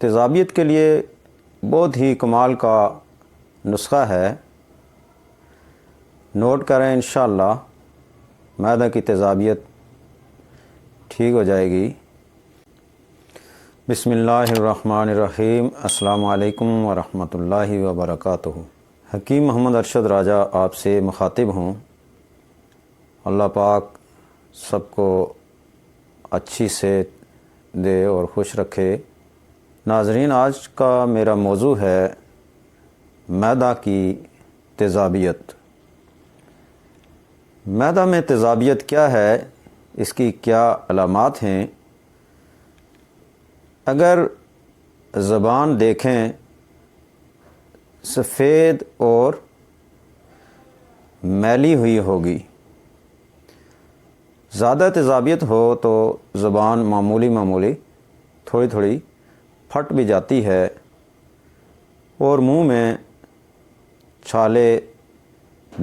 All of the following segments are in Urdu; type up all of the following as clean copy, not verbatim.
تیزابیت کے لیے بہت ہی کمال کا نسخہ ہے، نوٹ کریں انشاءاللہ معدہ کی تیزابیت ٹھیک ہو جائے گی۔ بسم اللہ الرحمن الرحیم۔ السلام علیکم ورحمۃ اللہ وبرکاتہ۔ حکیم محمد ارشد راجہ آپ سے مخاطب ہوں۔ اللہ پاک سب کو اچھی صحت دے اور خوش رکھے۔ ناظرین، آج کا میرا موضوع ہے معدہ کی تیزابیت۔ معدہ میں تیزابیت کیا ہے، اس کی کیا علامات ہیں؟ اگر زبان دیکھیں سفید اور میلی ہوئی ہوگی، زیادہ تیزابیت ہو تو زبان معمولی تھوڑی تھوڑی پھٹ بھی جاتی ہے اور منہ میں چھالے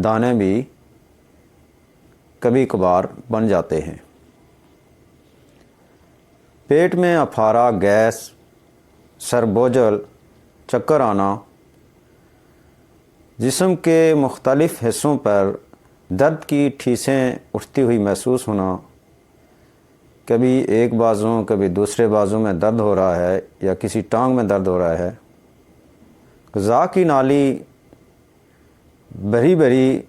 دانے بھی کبھی کبھار بن جاتے ہیں۔ پیٹ میں افارہ، گیس، سر بوجھل، چکر آنا، جسم کے مختلف حصوں پر درد کی ٹھیسیں اٹھتی ہوئی محسوس ہونا، کبھی ایک بازو کبھی دوسرے بازو میں درد ہو رہا ہے یا کسی ٹانگ میں درد ہو رہا ہے، غذا کی نالی بھری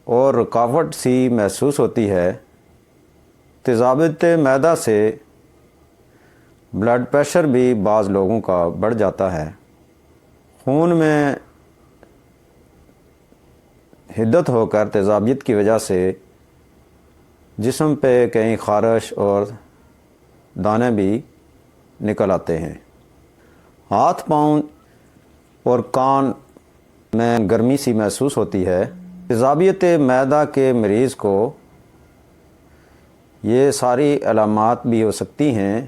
اور رکاوٹ سی محسوس ہوتی ہے۔ تیزابیت معدہ سے بلڈ پریشر بھی بعض لوگوں کا بڑھ جاتا ہے۔ خون میں حدت ہو کر تیزابیت کی وجہ سے جسم پہ کہیں خارش اور دانے بھی نکل آتے ہیں۔ ہاتھ پاؤں اور کان میں گرمی سی محسوس ہوتی ہے۔ تیزابیت معدہ کے مریض کو یہ ساری علامات بھی ہو سکتی ہیں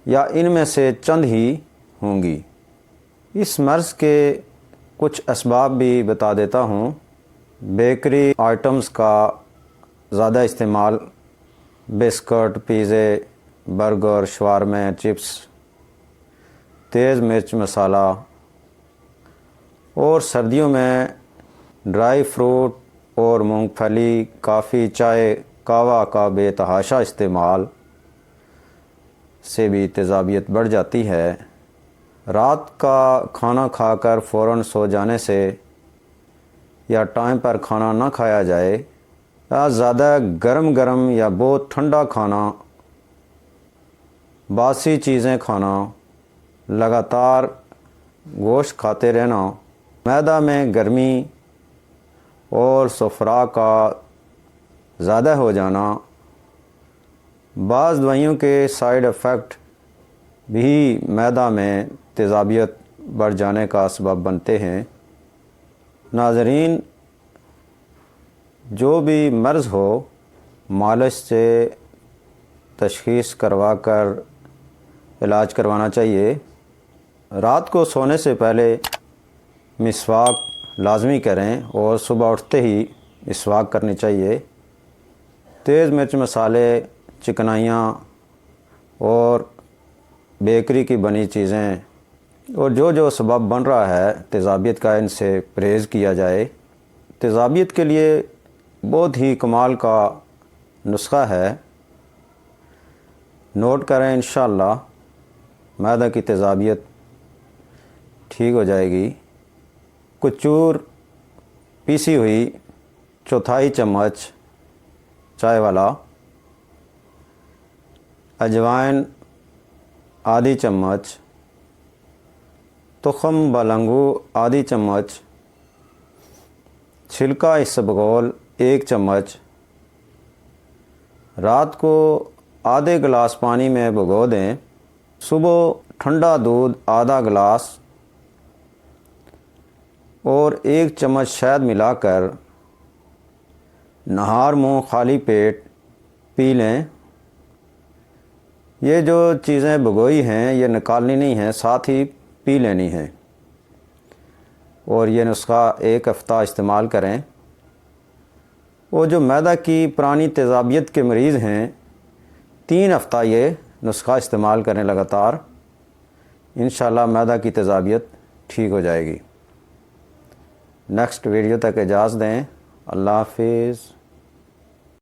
یا ان میں سے چند ہی ہوں گی۔ اس مرض کے کچھ اسباب بھی بتا دیتا ہوں۔ بیکری آئٹمز کا زیادہ استعمال، بسکٹ، پیزے، برگر، شاورما، چپس، تیز مرچ مسالہ، اور سردیوں میں ڈرائی فروٹ اور مونگ پھلی، کافی، چائے، کہوہ کا بے تحاشا استعمال سے بھی تیزابیت بڑھ جاتی ہے۔ رات کا کھانا کھا کر فوراً سو جانے سے یا ٹائم پر کھانا نہ کھایا جائے، یا زیادہ گرم یا بہت ٹھنڈا کھانا، باسی چیزیں کھانا، لگاتار گوشت کھاتے رہنا، معدہ میں گرمی اور صفرا کا زیادہ ہو جانا، بعض دوائیوں کے سائیڈ ایفیکٹ بھی معدہ میں تیزابیت بڑھ جانے کا سبب بنتے ہیں۔ ناظرین، جو بھی مرض ہو، مالش سے تشخیص کروا کر علاج کروانا چاہیے۔ رات کو سونے سے پہلے مسواک لازمی کریں اور صبح اٹھتے ہی مسواک کرنی چاہیے۔ تیز مرچ مسالے، چکنائیاں اور بیکری کی بنی چیزیں اور جو سبب بن رہا ہے تیزابیت کا، ان سے پرہیز کیا جائے۔ تیزابیت کے لیے بہت ہی کمال کا نسخہ ہے، نوٹ کریں انشاءاللہ معدہ کی تیزابیت ٹھیک ہو جائے گی۔ کچور پیسی ہوئی چوتھائی چمچ چائے والا، اجوائن آدھی چمچ، تخم بلنگو آدھی چمچ، چھلکا اسبگول 1 چمچ۔ رات کو آدھے گلاس پانی میں بھگو دیں۔ صبح ٹھنڈا دودھ آدھا گلاس اور 1 چمچ شہد ملا کر نہار منہ خالی پیٹ پی لیں۔ یہ جو چیزیں بھگوئی ہیں یہ نکالنی نہیں ہیں، ساتھ ہی پی لینی ہیں، اور یہ نسخہ 1 ہفتہ استعمال کریں۔ وہ جو معدہ کی پرانی تیزابیت کے مریض ہیں 3 ہفتہ یہ نسخہ استعمال کریں لگاتار، انشاءاللہ معدہ کی تیزابیت ٹھیک ہو جائے گی۔ نیکسٹ ویڈیو تک اجازت دیں۔ اللہ حافظ۔